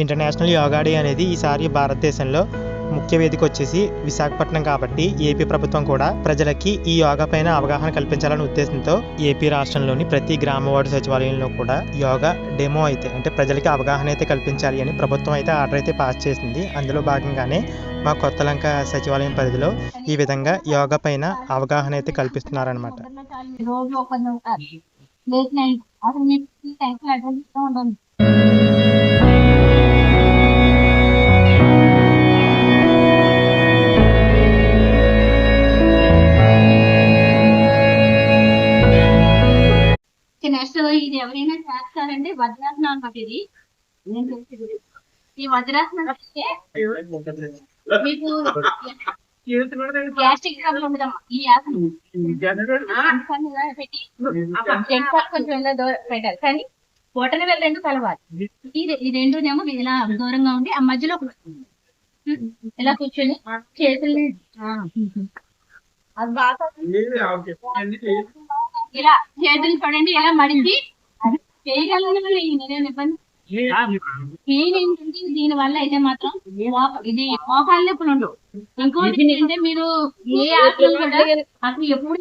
International yoga day అనేది ఈసారి భారతదేశంలో ముఖ్య వేదిక వచ్చేసి విశాఖపట్నం కాబట్టి ఏపీ ప్రభుత్వం కూడా ప్రజలకి ఈ యోగా పైన అవగాహన కల్పించాలనే ఉద్దేశంతో ఏపీ రాష్ట్రంలోని ప్రతి గ్రామ వార్డు సచివాలయంలో కూడా యోగా డెమో అయితే అంటే ప్రజలకి అవగాహన అయితే కల్పించాలి అని ప్రభుత్వం అయితే ఆర్డర్ అయితే పాస్ చేసింది. అందులో భాగంగానే మా కొత్తలంక సచివాలయం పరిధిలో ఈ విధంగా యోగా పైన అవగాహన అయితే కల్పిస్తున్నారనమాట. నెక్స్ట్ ఇది ఎవరైనా చేస్తారంటే వజ్రాసనం అనమాట. ఇది నేను తెలిసింది. ఈ వజ్రాసనం అంటే మీకు గ్యాస్ట్రిక్ ప్రాబ్లం ఉండదమ్మా. ఈ ఆసనం పెట్టి కొంచెం పెట్టాలి, కానీ బొటన వేలు రెండు కలవాలి. ఈ రెండునేమో ఇలా దూరంగా ఉండి ఆ మధ్యలో ఇలా కూర్చొని చేతుల్ని ఇలా చేతులు చూడండి ఎలా మడిచి చేయగలను. నేనేం ఇబ్బంది పెయిన్ ఏంటంటే దీని వల్ల అయితే మాత్రం ఇది మోకాళ్ళ నొప్పులు ఉండవు. ఇంకోటి ఏంటంటే మీరు ఏ ఆసనం కూడా అసలు ఎప్పుడు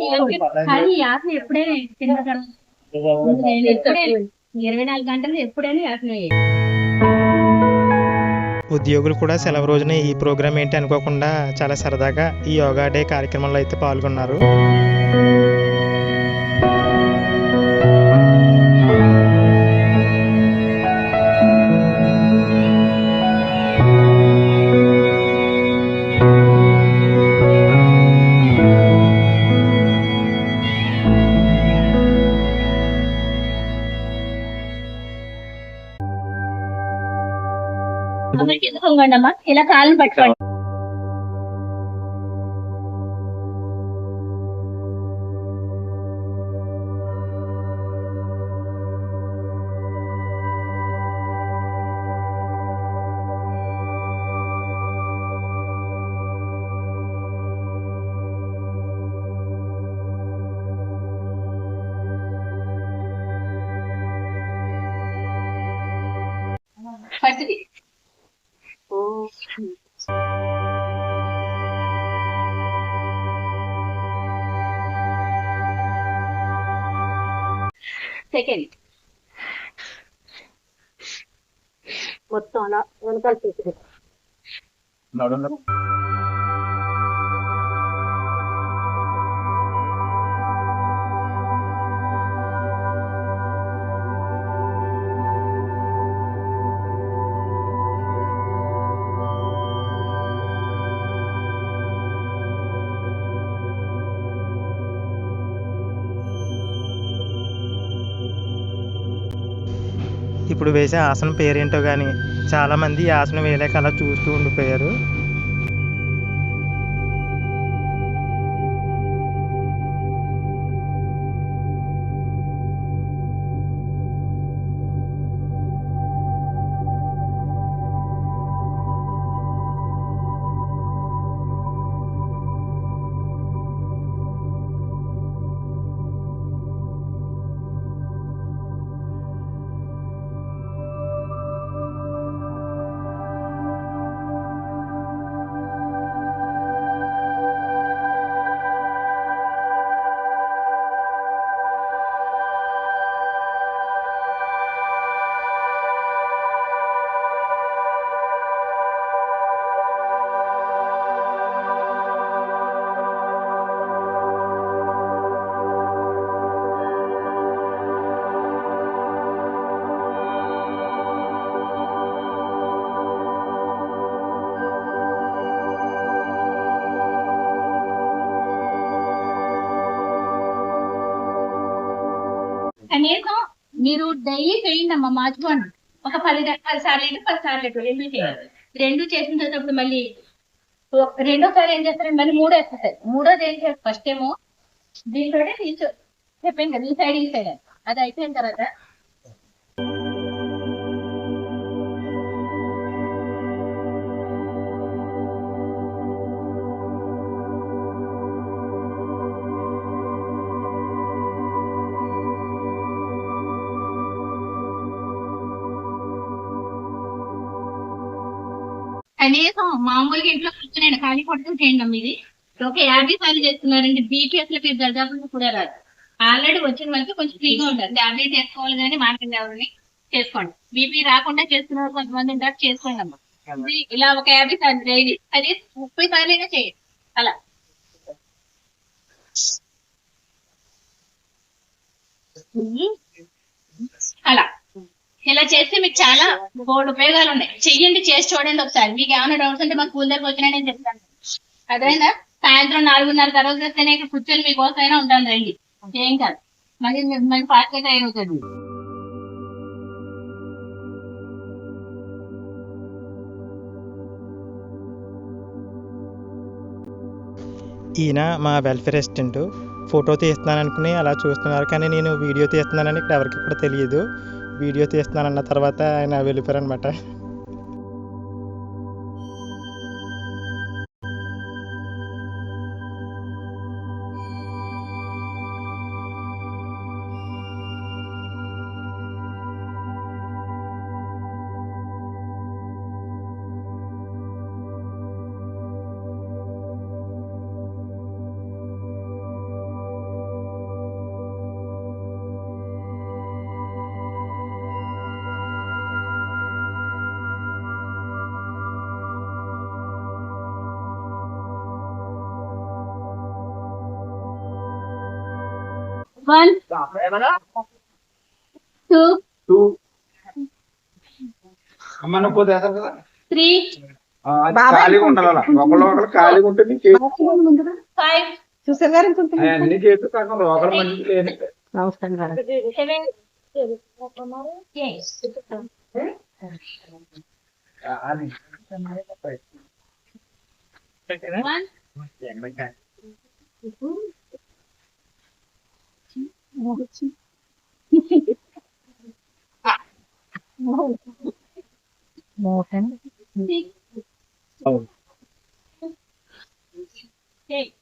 కానీ ఈ ఆసనం ఎప్పుడైనా తినగలరు. 24 గంటలు ఎప్పుడైనా ఆసనం. ఉద్యోగులు కూడా సెలవు రోజున ఈ ప్రోగ్రామ్ ఏంటి అనుకోకుండా చాలా సరదాగా ఈ యోగా డే కార్యక్రమంలో అయితే పాల్గొన్నారు. అమ్మా ఇలా కాళ్ళని పట్టుకోండి. ఫస్ట్ సెకండ్ మొత్తం అలా వెనకాల చేసి ఇప్పుడు వేసే ఆసనం పేరేంటో కానీ చాలామంది ఈ ఆసనం వేయలేక అలా చూస్తూ ఉండిపోయారు. కనీసం మీరు డైలీ చేయండి అమ్మా, మార్చుకోండి. ఒక 10 సార్లు 10 సార్లు రెండు చేయాలి. రెండు చేసిన తర్వాత మళ్ళీ రెండోసారి ఏం చేస్తారండి, మళ్ళీ మూడో ఎక్సర్సైజ్. మూడోది ఏం చేస్తారు, ఫస్ట్ ఏమో దీంతో చెప్పాను కదా ఈ సైడ్ అది అయిపోయిన తర్వాత కనీసం మామూలుగా ఇంట్లో కూర్చొని ఖాళీ పడుతూ చేయండి అమ్మ ఇది. ఒక 50 సార్లు చేస్తున్నారంటే బీపీ అసలు మీరు దర్దాపులు కూడా రాదు. ఆల్రెడీ వచ్చిన వరకు కొంచెం ఫ్రీగా ఉండాలి. టాబ్లెట్ వేసుకోవాలి కానీ మార్కెట్ ఎవరిని చేసుకోండి. బీపీ రాకుండా చేస్తున్న వాళ్ళు కొంతమంది ఉంటారు, చేసుకోండి అమ్మ. ఇది ఇలా ఒక 50 సార్లు డైలీ, అది 30 సార్లు అయినా చేయండి. అలా అలా ఇలా చేస్తే మీకు చాలా బోర్డు ఉపయోగాలు ఉన్నాయి. చెయ్యండి, చేసి చూడండి ఒకసారి. మీకు ఏమైనా డౌట్స్ ఉంటే మాకు స్కూల్ దగ్గరకు వచ్చినా నేను చెప్తాను. అదైనా సాయంత్రం 4:30 తర్వాత వస్తేనే ఇక్కడ కూర్చొని మీకోసం అయినా ఉంటాను, రండి. ఏం కాదు, మళ్ళీ ఫాస్ట్ గా తయారు అవుతుంది. ఈయన మా వెల్ఫేర్ అసిస్టెంట్. ఫోటో తీస్తున్నాను అనుకుని అలా చూస్తున్నారు, కానీ నేను వీడియో తీస్తున్నానని ఇక్కడ ఎవరికి కూడా తెలియదు. వీడియో తీస్తున్నానన్న తర్వాత ఆయన వెళ్ళిపోయారనమాట. One, two, అమ్మను పోతే వేస్తారు కదా, three, ఖాళీగా ఉండాలి. ఒకళ్ళు ఖాళీగా ఉంటే నీకు 5, అన్ని చేస్తూ కాకుండా ఒకరు మంచి లేదు. 7, 8. One, six, 8.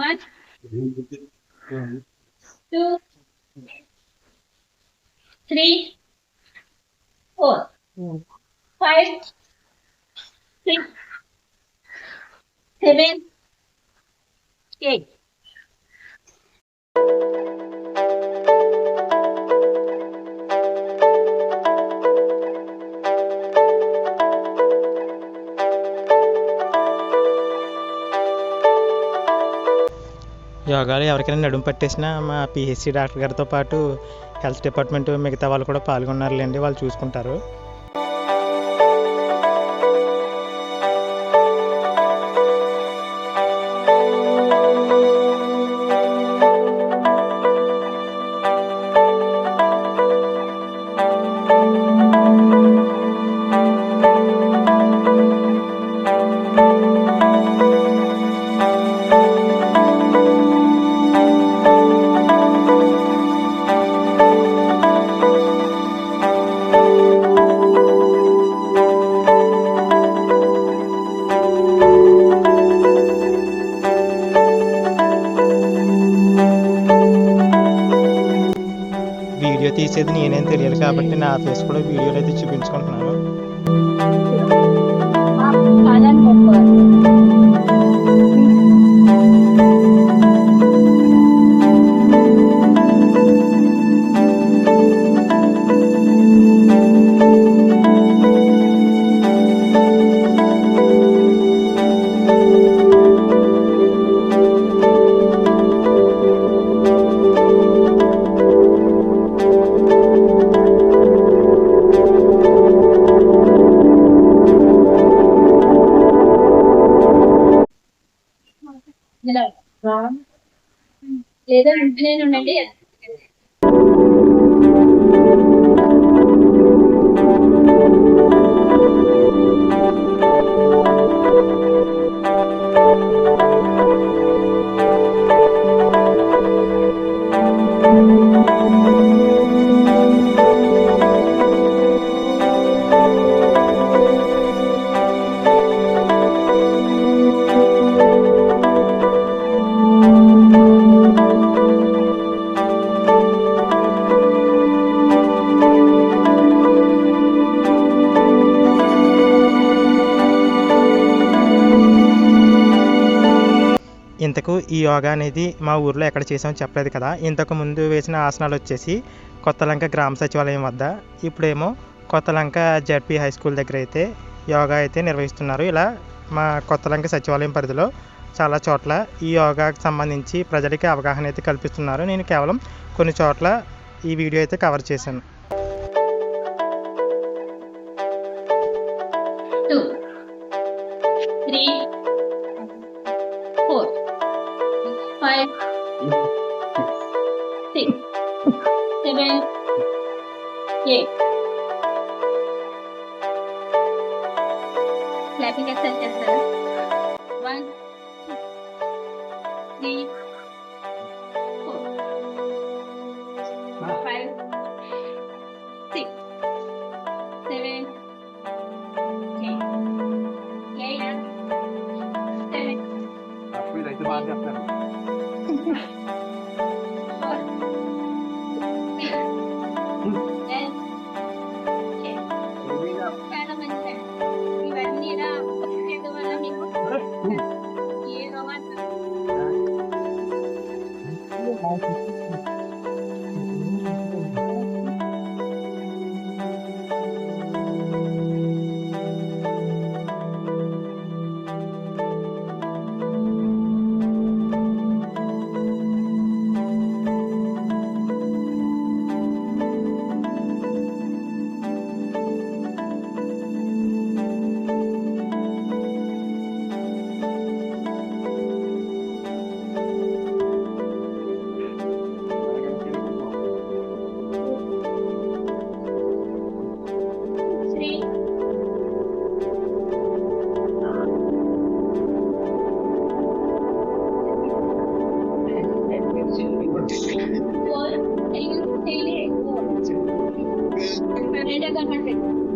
One, two, 3, 4, 5, 6, 7, 8. యోగాలో ఎవరికైనా నడుము పట్టేసినా మా పిహెచ్సి డాక్టర్ గారితో పాటు హెల్త్ డిపార్ట్మెంట్ మిగతా వాళ్ళు కూడా పాల్గొన్నారులేండి, వాళ్ళు చూసుకుంటారు. వీడియో తీసేది నేనేం తెలియదు కాబట్టి నా ఫేస్ కూడా వీడియోలో అయితే చూపించుకుంటున్నాను. లేదా ఇంటినే ఉండండి. ఇంతకు ఈ యోగా అనేది మా ఊర్లో ఎక్కడ చేసామో చెప్పలేదు కదా. ఇంతకు ముందు వేసిన ఆసనాలు వచ్చేసి కొత్తలంక గ్రామ సచివాలయం వద్ద, ఇప్పుడేమో కొత్తలంక జడ్పీ హై స్కూల్ దగ్గర అయితే యోగా అయితే నిర్వహిస్తున్నారు. ఇలా మా కొత్తలంక సచివాలయం పరిధిలో చాలా చోట్ల ఈ యోగాకు సంబంధించి ప్రజలకి అవగాహన అయితే కల్పిస్తున్నారు. నేను కేవలం కొన్ని చోట్ల ఈ వీడియో అయితే కవర్ చేశాను. 2 3 4 5 6 7 8 క్లాపింగ్ ఎక్సర్సైజ్ చేస్తారా? 1 2 3 4 5 6 7 8 7 అప్పుడు ఇదైతే బాగా చెప్తారు. 4 10 చాలా మంచిది. ఇవన్నీ ఇలా చేయడం వల్ల మీకు ఏ రోగాలు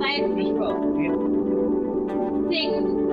Five, six,